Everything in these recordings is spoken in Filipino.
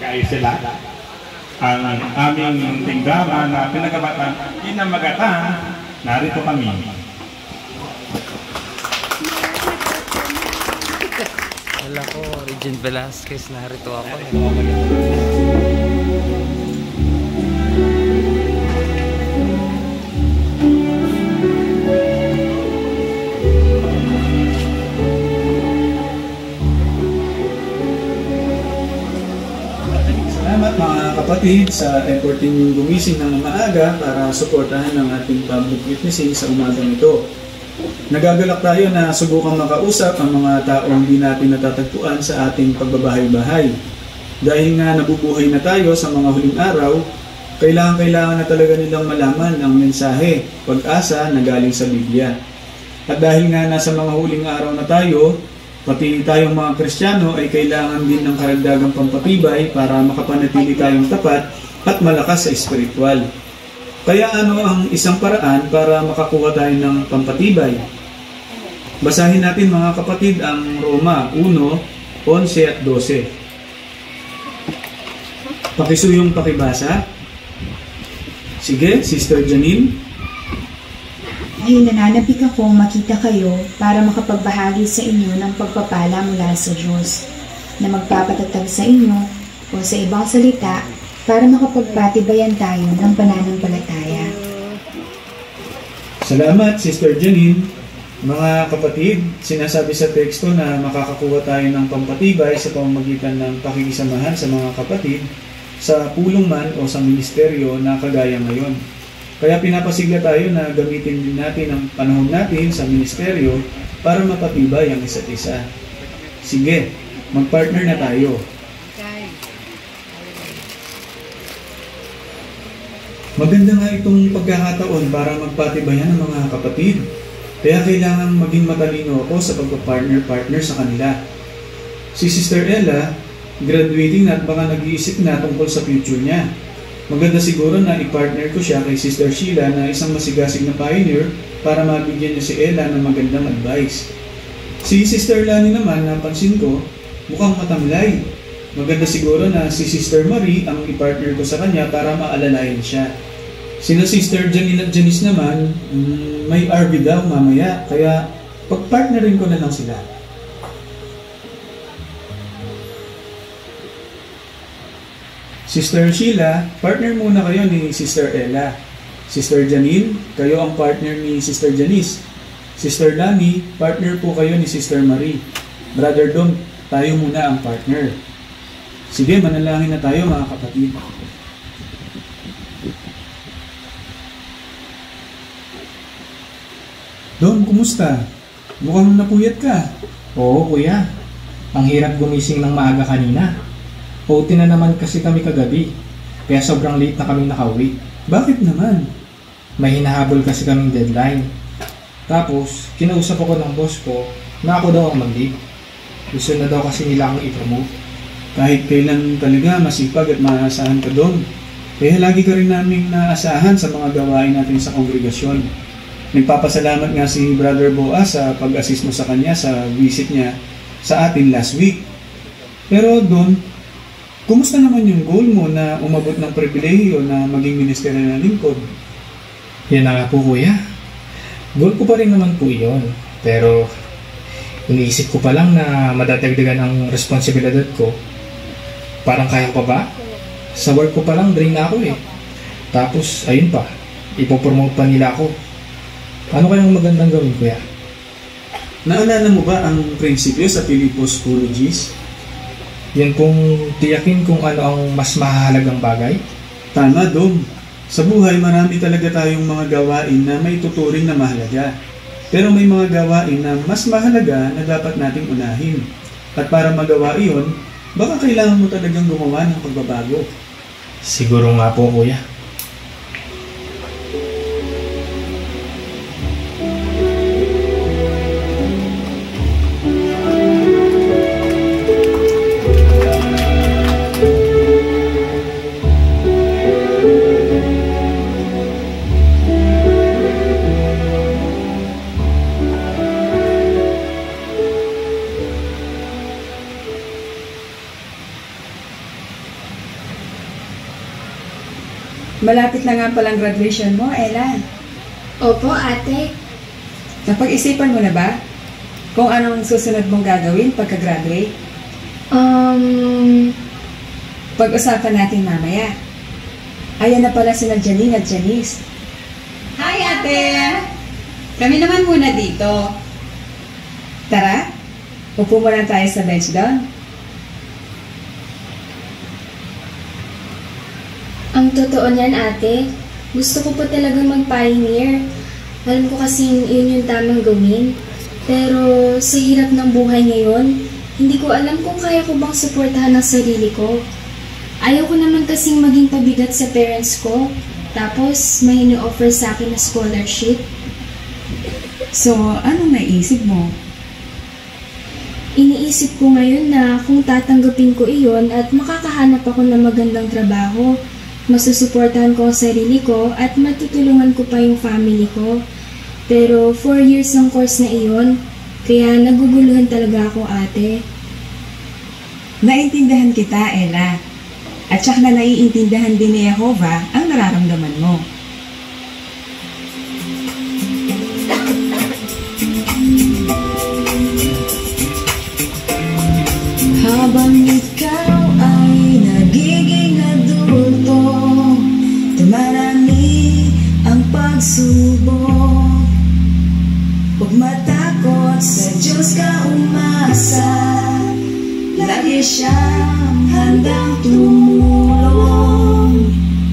ay sila. Ang aming tinggaman na pinagabatan, inamagatan, narito kami. Wala ko, Regine Velasquez, narito ako. Salamat mga kapatid sa effort ninyong gumising ng maaga para suportahan ang ating public witnessing sa umagang ito. Nagagalak tayo na subukang makausap ang mga taong hindi natin natatagpuan sa ating pagbabahay-bahay. Dahil nga nabubuhay na tayo sa mga huling araw, kailangan na talaga nilang malaman ang mensahe, pag-asa na galing sa Biblia. At dahil nga nasa mga huling araw na tayo, pati tayong mga Kristiyano ay kailangan din ng karagdagang pampatibay para makapanatili tayong tapat at malakas sa espiritual. Kaya ano ang isang paraan para makakuha tayo ng pampatibay? Basahin natin mga kapatid ang Roma 1:11 at 12. Pakisuyong pakibasa. Sige, Sister Janine. Ay, nananabik akong makita kayo para makapagbahagi sa inyo ng pagpapala mula sa Diyos, na magpapatatag sa inyo o sa ibang salita para makapagpatibayan tayo ng pananampalataya. Salamat, Sister Janine. Mga kapatid, sinasabi sa teksto na makakakuha tayo ng pampatibay sa pamamagitan ng pakikisamahan sa mga kapatid sa pulong man o sa ministeryo na kagaya ngayon. Kaya pinapasigla tayo na gamitin din natin ang panahon natin sa ministeryo para mapatibay ang isa't isa. Sige, mag-partner na tayo. Maganda nga itong pagkakataon para magpatibayan ng mga kapatid. Kaya kailangan maging matalino ako sa pagpa-partner sa kanila. Si Sister Ella, graduating na at baka nag-iisip na tungkol sa future niya. Maganda siguro na i-partner ko siya kay Sister Sheila na isang masigasig na pioneer para mabigyan niya si Ella ng magandang advice. Si Sister Lani naman, napansin ko, mukhang matamlay. Maganda siguro na si Sister Marie ang i-partner ko sa kanya para maalalayan siya. Sina Sister Janine at Janice naman, may RV daw mamaya, kaya pag-partnerin ko na lang sila. Sister Sheila, partner muna kayo ni Sister Ella. Sister Janine, kayo ang partner ni Sister Janice. Sister Lani, partner po kayo ni Sister Marie. Brother Dom, tayo muna ang partner. Sige, manalangin na tayo mga kapatid. Dom, kumusta? Mukhang napuyat ka. Oo, kuya. Ang hirap gumising ng maaga kanina. OT na naman kasi kami kagabi. Kaya sobrang late na kami nakauwi. Bakit naman? May hinahabol kasi kaming deadline. Tapos, kinausap ako ng boss ko na ako daw ang mag-leave. Gusto na daw kasi nila akong i-promote. Kahit kailan talaga masipag at maasahan ka, Dom. Kaya lagi ka rin naming naasahan sa mga gawain natin sa kongregasyon. Nagpapasalamat nga si Brother Boaz sa pag-assist mo sa kanya sa visit niya sa atin last week. Pero Don, kumusta naman yung goal mo na umabot ng pribilehiyo na maging ministeryo ng lingkod? Yan na nga po kuya. Goal ko pa rin naman po yun. Pero iniisip ko pa lang na madadagdagan ang responsibilidad ko. Parang kaya pa ba? Sa work ko pa lang drain na ako eh. Tapos ayun pa, ipopromote pa nila ako. Ano kayang magandang gawin, kuya? Naalala mo ba ang prinsipyo sa Philippos Colleges? Yan kung tiyakin kung ano ang mas mahalagang bagay? Tama, Dom. Sa buhay, marami talaga tayong mga gawain na may tuturing na mahalaga. Pero may mga gawain na mas mahalaga na dapat nating unahin. At para magawa iyon, baka kailangan mo talagang gumawa ng pagbabago. Siguro nga po, kuya. Malapit na nga palang graduation mo, Ella. Opo, ate. Napag-isipan mo na ba kung anong susunod mong gagawin pagka-graduate? Pag-usapan natin mamaya. Ayan na pala sina Janine at Janice. Hi, ate! Kami naman muna dito. Tara, upo muna tayo sa bench doon. Ang totoo niyan, ate, gusto ko pa talaga mag-pioneer. Alam ko kasing yun yung tamang gawin. Pero sa hirap ng buhay ngayon, hindi ko alam kung kaya ko bang suportahan ang sarili ko. Ayaw ko naman kasing maging pabigat sa parents ko. Tapos may ini-offer sa akin na scholarship. So, anong naisip mo? Iniisip ko ngayon na kung tatanggapin ko iyon at makakahanap ako ng magandang trabaho, masusuportahan ko ang sarili ko at matutulungan ko pa yung family ko. Pero 4 years ang course na iyon, kaya naguguluhan talaga ako, ate. Naintindihan kita, Ella. At saka na naiintindihan din ni Jehovah ang nararamdaman mo. Habang ikaw ay nagiging adulto, tumarami ang pagsubok. Huwag matakot, sa Diyos ka umasa. Lagi siyang handang tumulong.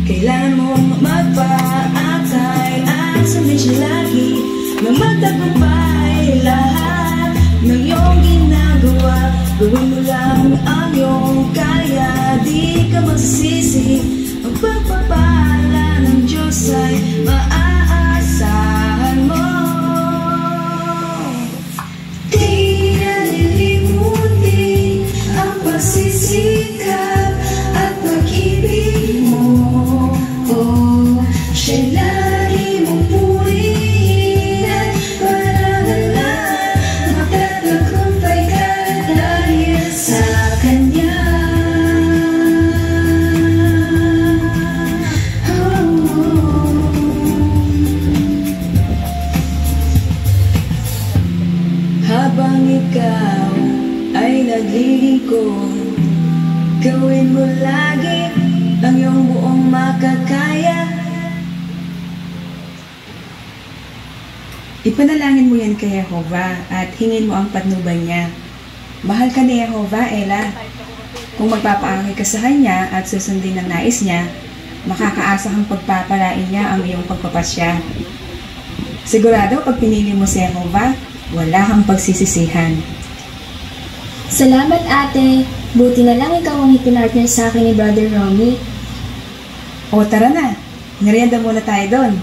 Kailangan mong magpaakay at sundin siya lagi na magtagumpay lahat ng iyong ginagawa. Gawin mo lang ang iyong kaya, di ka magsisisi. Ang pagpapala ng Diyos ay maaasahan mo. Di nalilimutin ang pagsisikap at pag-ibig mo. Oh, siya'y lagi mong purihin at parangalan. Magtatagumpay ka dahil sa Kanya. Habang ikaw ay naglilingkod, gawin mo lagi ang iyong buong makakaya. Ipanalangin mo yan kay Jehovah at hingin mo ang patnubay niya. Mahal ka ni Jehovah, Ella. Kung magpapaangay ka sa Kanya at susundin ang nais niya, makakaasa kang pagpapalain niya ang iyong pagpapasya. Sigurado, pag pinili mo si Jehovah, wala kang pagsisisihan. Salamat, ate. Buti na lang ikaw ang ipinartner sa akin ni Brother Romy. O tara na, merienda muna tayo doon.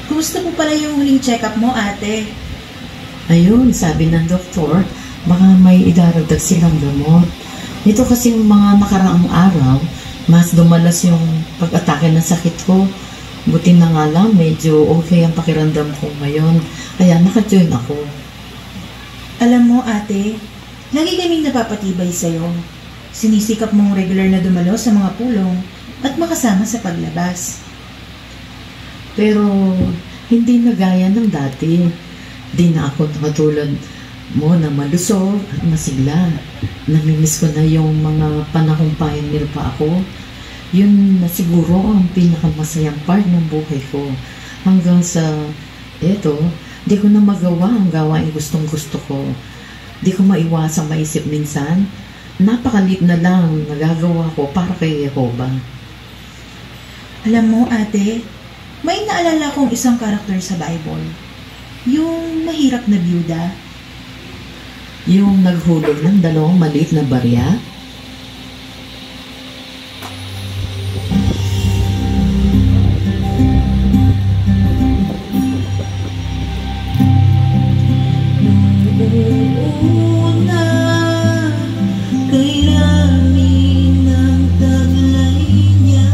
Kumusta po pala yung huling check-up mo, ate? Ayun, sabi ng doktor, baka may idaragdag silang gamot. Ito kasi mga nakaraang araw, mas dumalas yung pag-atake ng sakit ko. Buti na nga lang, medyo okay ang pakiramdam ko ngayon. Kaya naka-join ako. Alam mo, ate, lagi kaming napapatibay sa'yo. Sinisikap mong regular na dumalo sa mga pulong at makasama sa paglabas. Pero hindi na gaya ng dati. Di na ako nakatulad mo na malusog at masigla. Namimiss ko na yung mga panahong pioneer pa ako. Yun na siguro ang pinakamasayang part ng buhay ko. Hanggang sa, di ko na magawa ang gawain gustong gusto ko. Di ko maiwasang maisip minsan, napakalit na lang nagagawa ko para kay Jehovah. Alam mo, ate, may naalala kong isang karakter sa Bible. Yung mahirap na byuda. Yung naghulog ng 2 maliit na barya. Una, kay langit ng taglay niya.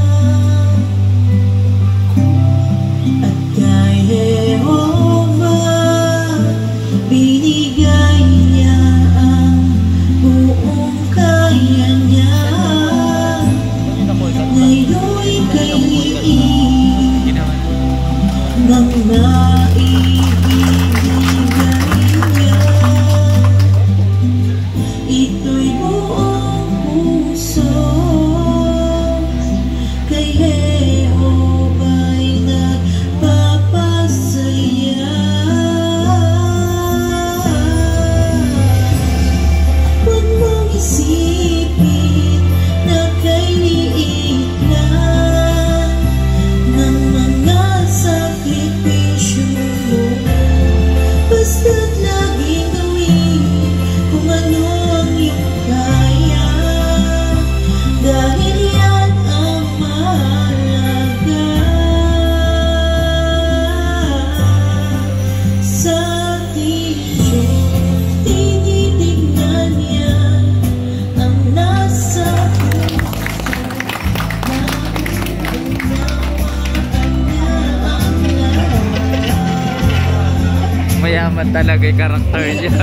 naman talaga yung karakter niya.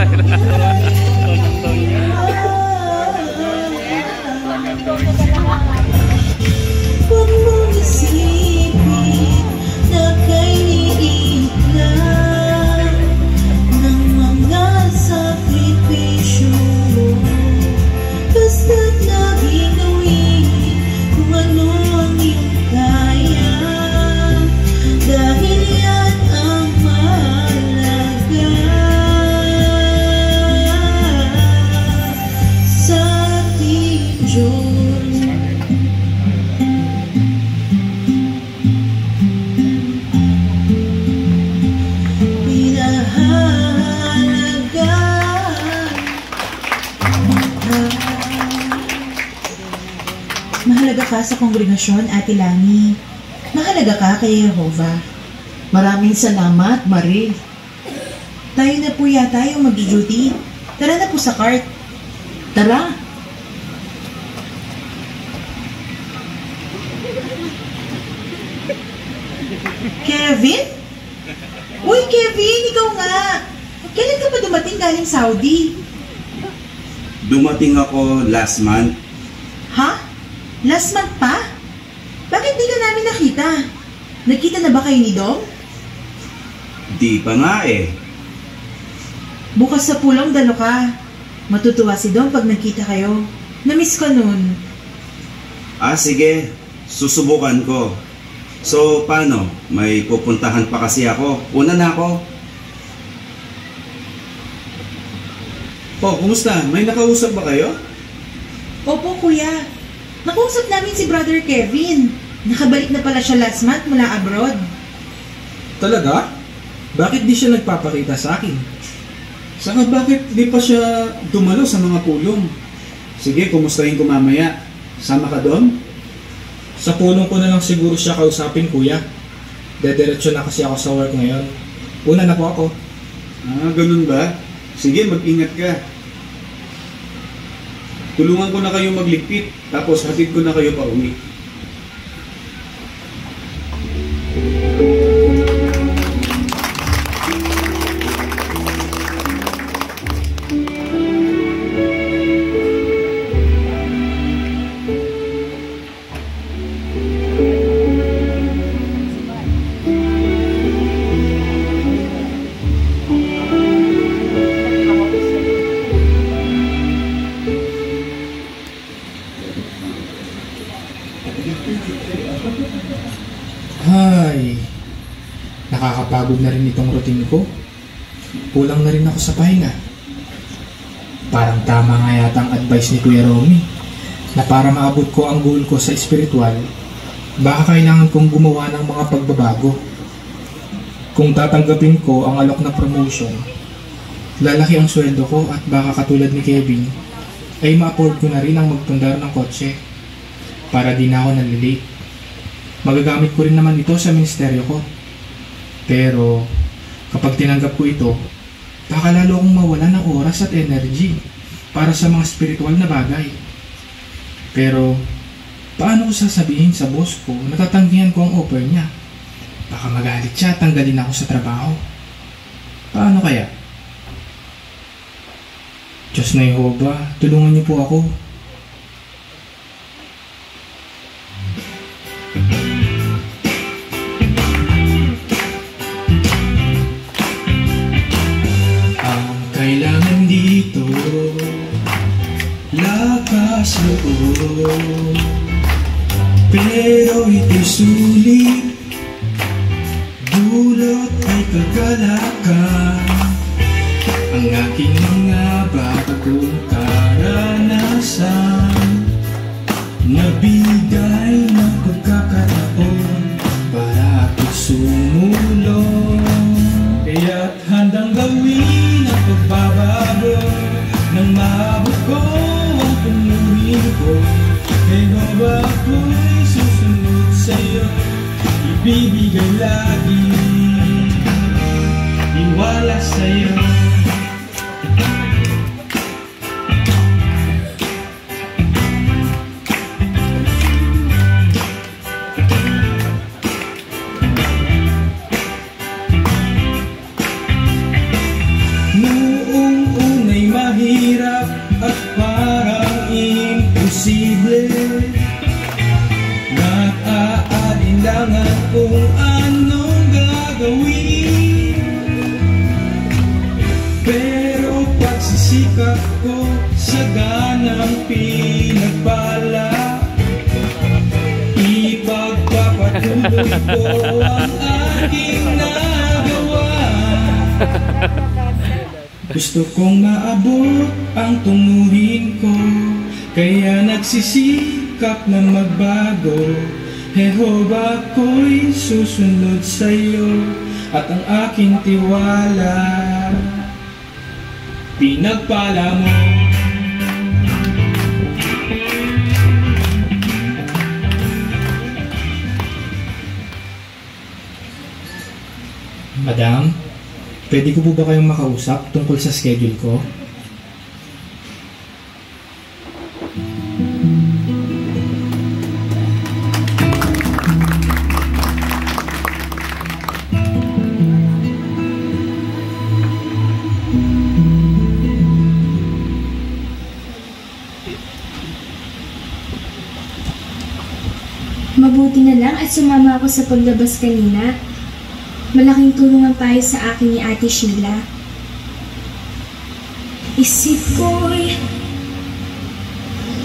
Huwag mong isipin na kay liit lang ng mga sakripisyo mo. Basta't laging gawin kung ano ang iyong kaya, dahil yan ang mahalaga sa ating Diyos. Mahalaga ka sa kongregasyon, Ate Lani. Mahalaga ka kay Jehovah. Maraming salamat, Marie. Tayo na po yata yung mag-duty. Tara na po sa cart. Tara. Kevin? Uy, Kevin, ikaw nga. Kailan ka pa dumating galing Saudi? Dumating ako last month. Ha? Last month pa? Bakit di ka namin nakita? Nagkita na ba kayo ni Dom? Di pa nga eh. Bukas sa pulong dalo ka. Matutuwa si Dom pag nagkita kayo. Namiss ko nun. Ah, sige. Susubukan ko. So, paano? May pupuntahan pa kasi ako. Una na ako. Oh, kumusta? May nakausap ba kayo? Opo, kuya. Nakausap namin si Brother Kevin. Nakabalik na pala siya last month mula abroad. Talaga? Bakit di siya nagpapakita sa akin? Saka bakit di pa siya dumalo sa mga pulong? Sige, kumustahin ko mamaya. Sama ka doon? Sa pulong ko na lang siguro siya kausapin, kuya. Dediretso na kasi ako sa work ngayon. Una na po ako. Ah, ganun ba? Sige, mag-ingat ka. Tulungan ko na kayo magligpit, tapos hatid ko na kayo pa uwi. Ay, nakakapagod na rin itong routine ko. Kulang na rin ako sa pahinga. Parang tama nga yata ang advice ni Kuya Romy na para maabot ko ang goal ko sa spiritual, baka kailangan kong gumawa ng mga pagbabago. Kung tatanggapin ko ang alok na promotion, lalaki ang sweldo ko at baka katulad ni Kevin, ay ma-afford ko na rin ang magpundar ng kotse para di na ako nalilate. Magagamit ko rin naman ito sa ministeryo ko. Pero kapag tinanggap ko ito, baka lalo akong mawala ng oras at energy para sa mga spiritual na bagay. Pero paano ko sasabihin sa boss ko na tatanggihan ko ang offer niya? Baka magalit siya at tanggalin ako sa trabaho. Paano kaya? Diyos na Jehovah, tulungan niyo po ako. Kailangan dito lakas loob, pero ito'y sulit, dulot ay kagalakan. Ang aking mga bagong karanasan, nabigay na pagkakataon para ako sumulong. Kaya't handang gawin ang pagbabago nang maabot ko ang panuhin ko. Kaya ba ako'y susunod sa'yo, ibibigay lagi tiwala sa'yo. posible. Nag-aalinlangan kung anong gagawin, pero pagsisikap ko sa ganang pinagpala, ipagpapatuloy ko ang aking nagawa. Gusto kong maabot ang tunguhin ko, kaya nagsisikap na magbago. Jehovah, ko'y susunod sa'yo at ang aking tiwala pinagpala mo. Madam, pwede ko po ba kayong makausap tungkol sa schedule ko? Mabuti na lang at sumama ako sa paglabas kanina. Malaking tulong ang payo sa akin ni Ate Sheila. Isip ko'y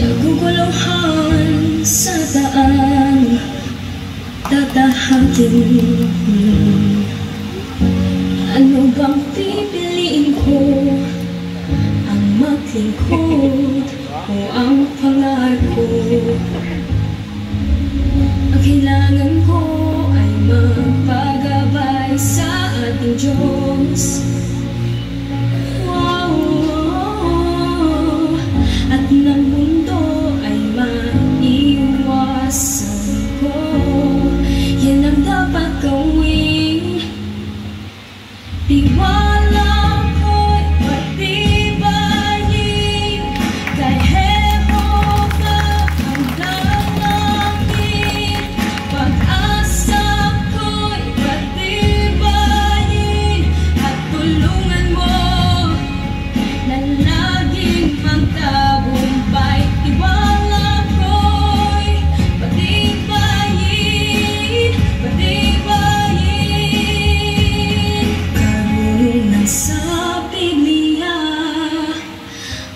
naguguluhan sa daan tatahagin. Ano bang pipiliin ko? Ang maglingkod o ang pangako? Ang kailangan ko ay magpagabay sa ating Diyos. Wow, at ng mundo ay maiwasan ko. Yan ang dapat gawin. Tiwala ko'y patibayin kay Jehovah ang dalangin. Pag-asa ko'y patibayin at tulungan mo na laging magtagumpay. Tiwala ko'y patibayin, patibayin. Karunungan sa Biblia,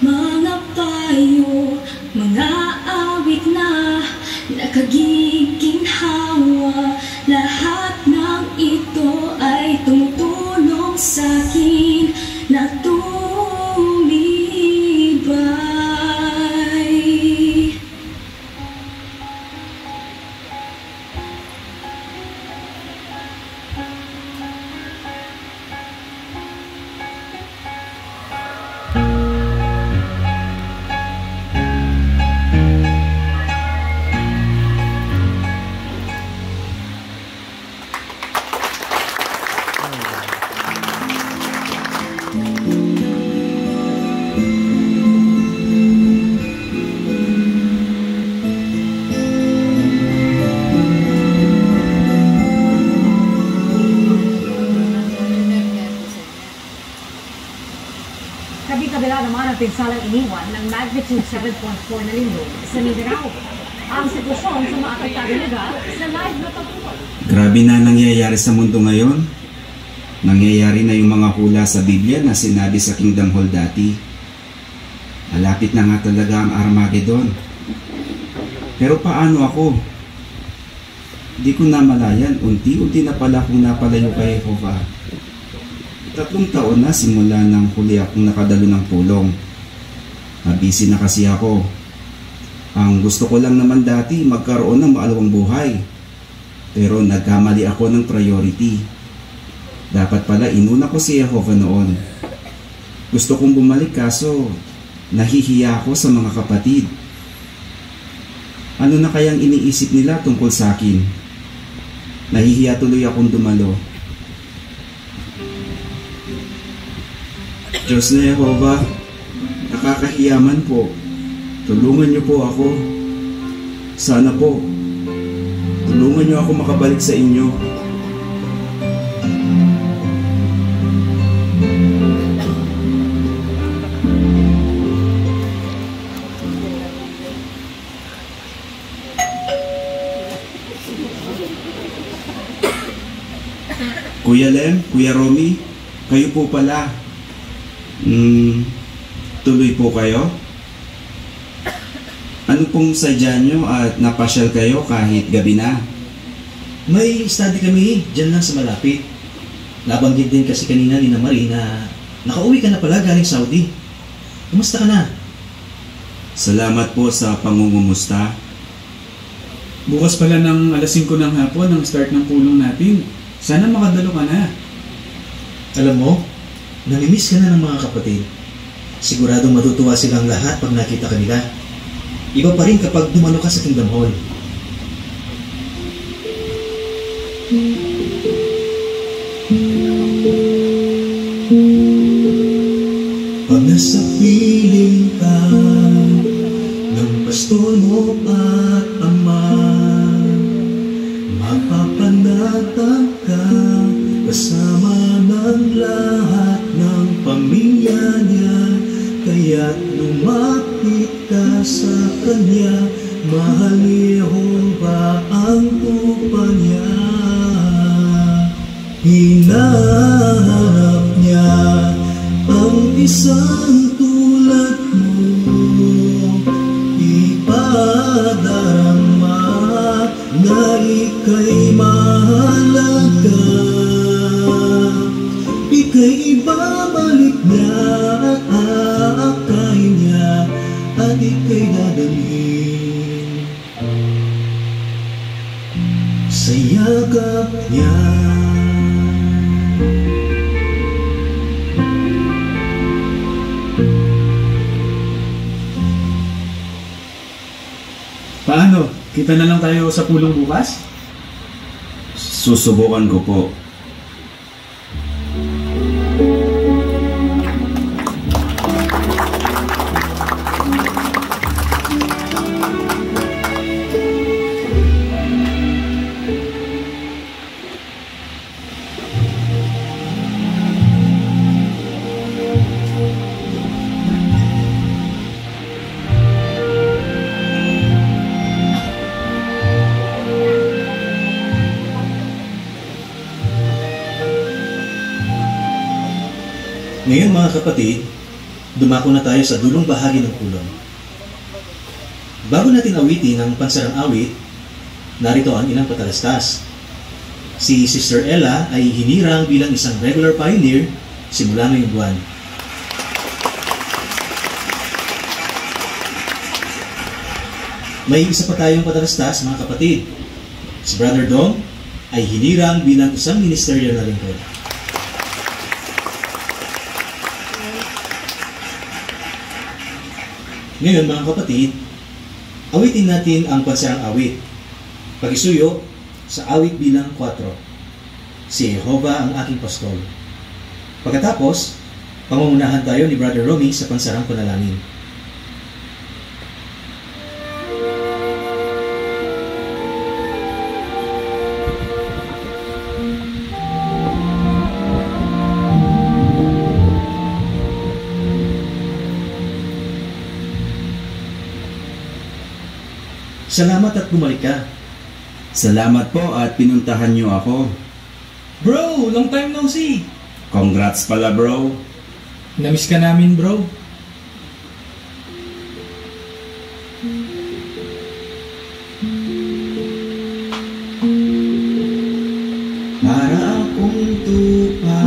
mga payo, mga awit na nakagiginhawa. Lahat ng ito ay tumutulong sa'kin na tumibay. Kabi-kabila naman ang pinsalang iniwan ng magnitude 7.4 na lindol sa Mindanao. Ang sitwasyon sa mga apektado lugar sa live na pagtutuloy. Grabe na nangyayari sa mundo ngayon. Nangyayari na yung mga hula sa Biblia na sinabi sa Kingdom Hall dati. Malapit na nga talaga ang Armageddon. Pero paano ako? Di ko namalayan, unti-unti na pala akong napalayo kay Jehovah. 3 taon na simula nang huli akong nakadalo ng pulong. Mabisi na kasi ako. Ang gusto ko lang naman dati magkaroon ng maalawang buhay. Pero nagkamali ako ng priority. Dapat pala inuna ko si Jehovah noon. Gusto kong bumalik kaso nahihiya ako sa mga kapatid. Ano na kayang iniisip nila tungkol sa akin? Nahihiya tuloy akong dumalo. Diyos na Jehovah, nakakahiyaman po. Tulungan niyo po ako. Sana po, tulungan niyo ako makabalik sa inyo. Kuya Lem, Kuya Romy, kayo po pala. Tuloy po kayo? Ano pong sadya nyo at napasyal kayo kahit gabi na? May study kami dyan lang sa malapit. Nabanggit din kasi kanina ni Marie na nakauwi ka na pala galing Saudi. Kumusta ka na? Salamat po sa pangungumusta. Bukas pala ng alas 5 ng hapon ang start ng pulong natin. Sana makadalo ka na. Alam mo, namimiss ka na ng mga kapatid. Siguradong matutuwa silang lahat pag nakita ka nila. Iba pa rin kapag dumalo ka sa Kingdom Hall. Pag nasa piling ka ng pastor mo at ama, mapapanatag ka kasama ng lahat ng pamilya niya. Kaya't lumapit ka sa kanya, mahal ni Jehova ang tupa niya. Hinahanap niya ang isang tulad mo, ipadarama na ika'y mahalaga. Ika'y ibabalik niya at aakayin niya at ika'y dadalhin sa yakap niya. Paano? Kita na lang tayo sa pulong bukas? Susubukan ko po. Ngayon mga kapatid, dumako na tayo sa dulong bahagi ng pulong. Bago natin awitin ang pansarang awit, narito ang ilang patalastas. Si Sister Ella ay hinirang bilang isang regular pioneer simula ngayong buwan. May isa pa tayong patalastas mga kapatid. Si Brother Dom ay hinirang bilang isang ministerial na lingkod. Ngayon mga kapatid, awitin natin ang pansarang awit. Pag-isuyo sa awit bilang 4. Si Jehova ang aking pastol. Pagkatapos, pangungunahan tayo ni Brother Romy sa pansarang panalangin. Salamat at bumalik ka. Salamat po at pinuntahan niyo ako. Bro, long time no see. Congrats pala bro. Namiss ka namin bro. Para akong tupa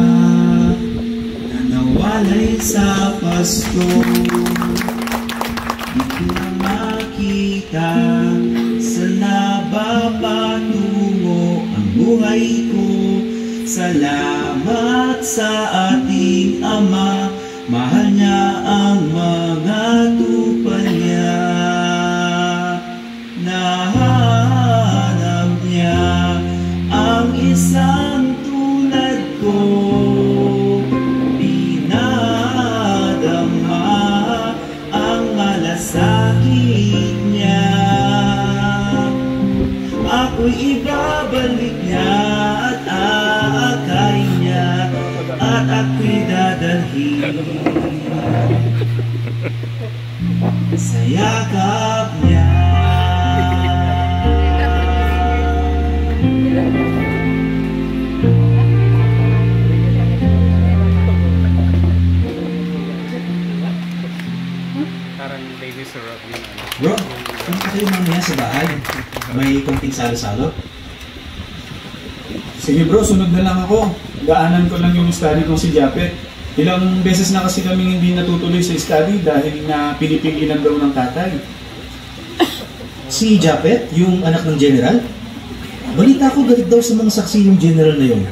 na nawalay sa pasto, di ko na makita sa nabapatungo ang buhay ko. Salamat sa ating Ama, mahal niya ang mga tupa niya. Nahanap niya ang isang tulad ko, pinadama ang malasakit niya. Ako'y ibabalik niya at aakayin niya at ako'y dadalhin sa yakap niya. Punta kayo mamaya sa bahay. May konting salo-salo. Sige bro, sunod na lang ako. Daanan ko lang yung study kong si Japet. Ilang beses na kasi kaming hindi natutuloy sa study dahil na pinipigilan daw ng tatay. Si Japet, yung anak ng general? Balita ko galit daw sa mga saksi yung general na yun.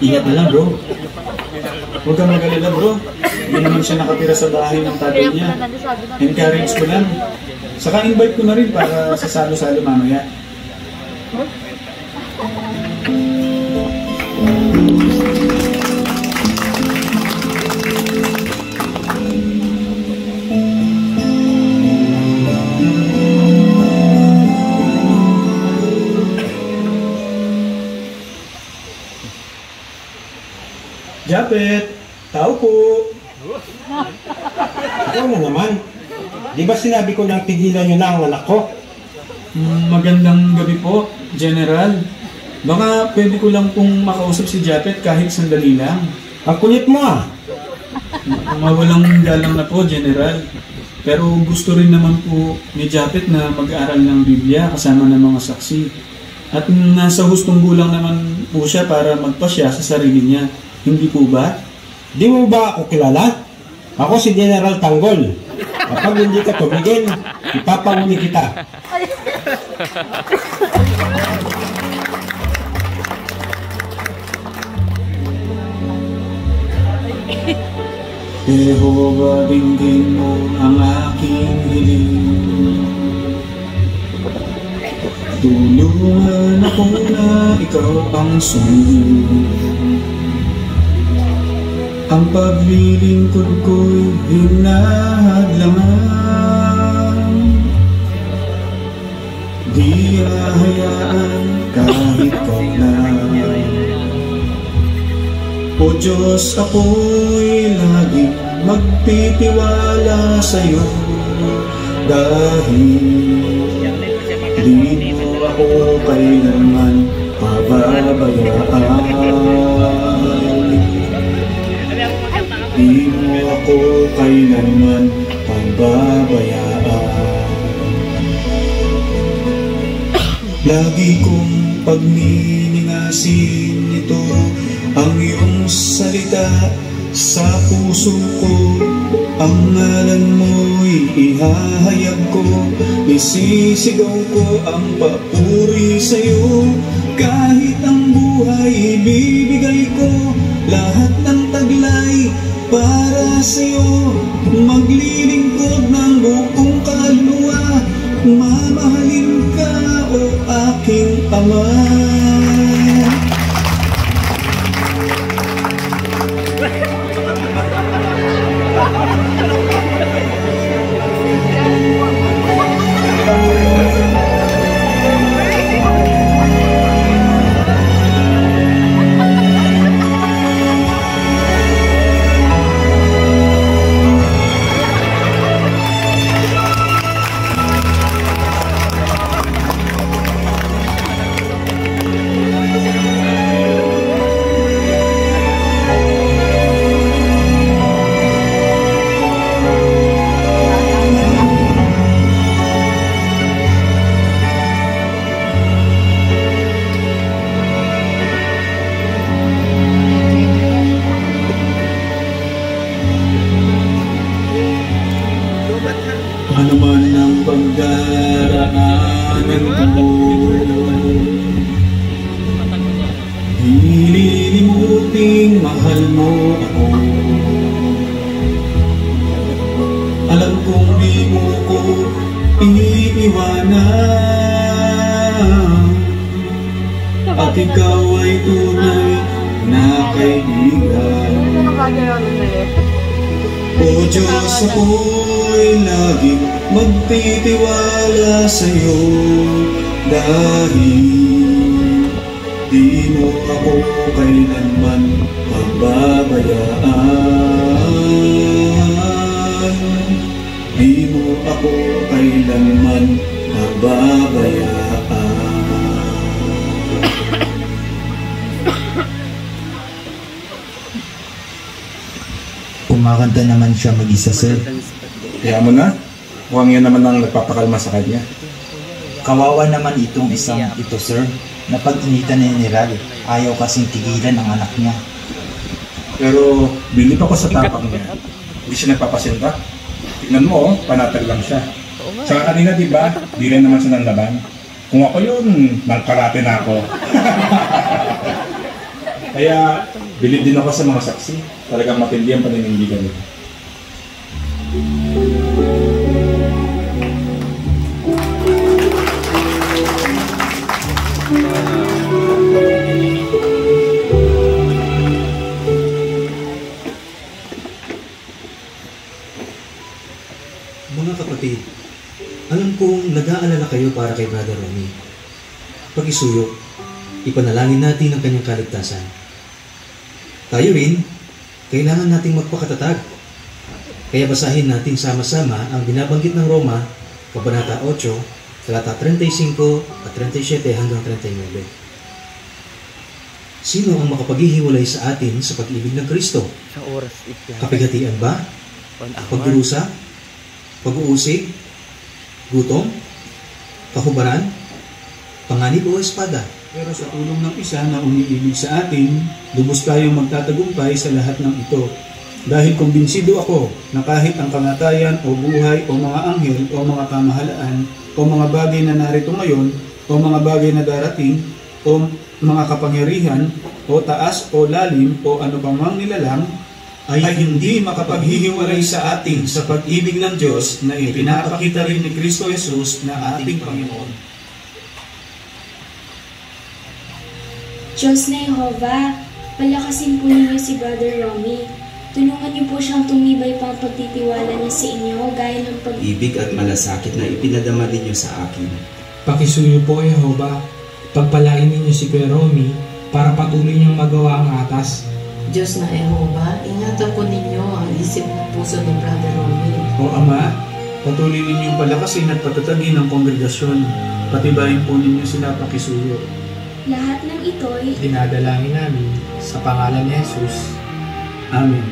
Ingat na lang bro. Huwag kang mag-alala bro. Hindi naman siya nakatira sa bahay ng tatay niya. Encourage ko lang. Saka invite ko na rin para sa salo-salo mamaya. Japet, tao po. Ikaw na naman. Di ba sinabi ko nang tigilan nyo na ang anak ko? Magandang gabi po, General. Baka pwede ko lang pong makausap si Japet kahit sandali lang. Ang kulit mo ah. Mawalang galang na po, General. Pero gusto rin naman po ni Japet na mag-aaral ng Biblia kasama ng mga saksi. At nasa hustong gulang naman po siya para magpasya sa sarili niya. Hindi po ba? Di mo ba ako kilala? Ako si General Tanggol. Kapag hindi ka tumigil, ipapahuli kita. Jehova, dinggin mo ang aking hiling. Tulungan ako na ikaw ang sundin. Ang paglilingkod ko'y hinahadlangan. Di hahayaan kahit kailan. O Diyos, ako'y laging magtitiwala sa'yo. Dahil di mo ako kailanman pababayaan. Di mo ako kailanman pababayaan. Lagi kong pagniningasin ito, ang iyong salita sa puso ko. Ang ngalan mo'y ihahayag ko, isisigaw ko ang papuri sa'yo. Kahit ang buhay ibibigay ko, lahat ng taglay para sa'yo. Maglilingkod ng buong kaluluwa, mamahalin ka o aking Ama. Ano man ang pagdaraanan ko, hililimuting mahal mo ako. Alam kong di mo ko iiwanan, at ikaw ay tunay na kaibigan. O Diyos, ako'y laging magtitiwala sa'yo. Dahil di mo ako kailanman pababayaan. Di mo ako kailanman pababayaan. Kumakanta naman siya mag-isa, sir. Kaya mo na, Mukhang yan naman ang nagpapakalma sa kanya. Kawawa naman itong isang ito, sir. Napag-initan ni General. Ayaw kasing tigilan ang anak niya. Pero bilib ako sa tapang niya. Hindi siya nagpapasinta. Tignan mo, panatag lang siya. Saka kanina, di ba, di rin naman siya nanlaban. Kung ako yun, nagkarate na ako. Kaya, bilib din ako sa mga saksi. Talagang matindi ang paninindigan nila. Mga kapatid, alam kong nag-aalala kayo para kay Brother Romy. Pag-isuyo, ipanalangin natin ang kanyang kaligtasan. Tayo rin, kailangan nating magpakatatag. Kaya basahin natin sama-sama ang binabanggit ng Roma, Kabanata 8, talata 35 at 37 hanggang 39. Sino ang makapaghihiwalay sa atin sa pag-ibig ng Kristo? Kapigatian ba? Pagdurusa? Pag-uusig? Gutom? Kahubaran? Panganib o espada? Pero sa tulong ng isa na umiibig sa atin, lubos tayong magtatagumpay sa lahat ng ito. Dahil kumbinsido ako na kahit ang kamatayan o buhay o mga anghel o mga kamahalaan o mga bagay na narito ngayon o mga bagay na darating o mga kapangyarihan o taas o lalim o ano pa mang nilalang ay hindi makapaghihiwalay sa atin sa pag-ibig ng Diyos na ipinapakita rin ni Kristo Jesus na ating Panginoon. Diyos na Jehovah, palakasin po ninyo si Brother Romy. Tulungan niyo po siyang tumibay pang pagtitiwala niya sa inyo gaya ng ibig at malasakit na ipinadama ninyo sa akin. Pakisuyo po, Jehovah. Pagpalain ninyo si Kuya Romy para patuloy niyang magawa ang atas. Diyos na Jehovah, ingatan po ninyo ang isip ng puso ng Brother Romy. O Ama, patuloy ninyong palakasin at patatagin ang kongregasyon. Patibayin po ninyo sila pakisuyo. lahat ng ito'y dinadalangin namin sa pangalan ni Jesus. Amen.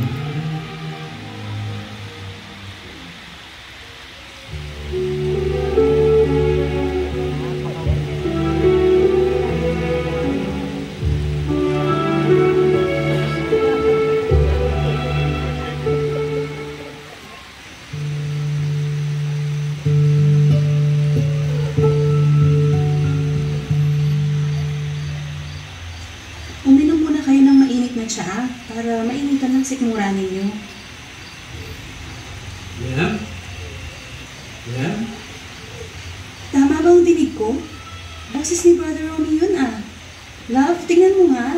Uminom muna kayo ng mainit na tsaa para mainitan ng sikmura ninyo. Yan? Yan? Tama ba ang dinig ko? Boses ni Brother Romy yun ah. Love, tingnan mo nga.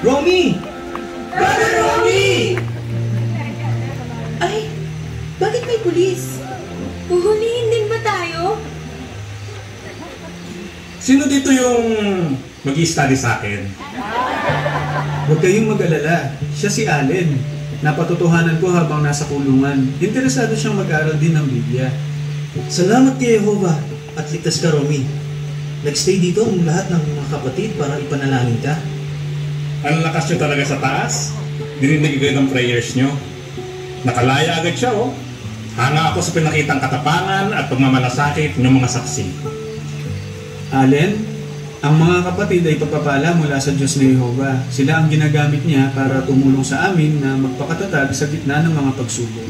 Romy! Brother Romy! Ay, bakit may pulis? Huhulihin din ba tayo? Sino dito yung mag-i-study sa akin? Huwag kayong mag-alala. Siya si Allen. Napatotohanan ko habang nasa kulungan. Interesado siyang mag-aral din ng Biblia. Salamat kay Jehovah at ligtas ka, Romy. Nagstay dito ang lahat ng mga kapatid para ipanalangin ka. Ang lakas nyo talaga sa taas. Dininig ko ng prayers nyo. Nakalaya agad siya, oh. Hanga ako sa pinakitang katapangan at pagmamalasakit ng mga saksi. Allen, ang mga kapatid ay pagpapala mula sa Diyos na Jehovah. Sila ang ginagamit niya para tumulong sa amin na magpakatatag sa gitna ng mga pagsubok.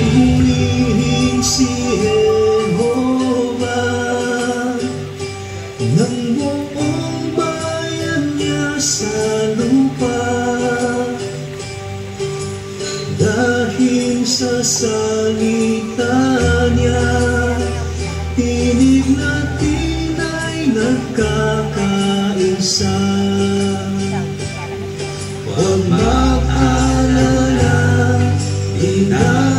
Purihin si Jehovah ng buong bayan niya sa lupa, dahil sa salita niya tinig natin ay nagkakaisa. Huwag mag-alala, di na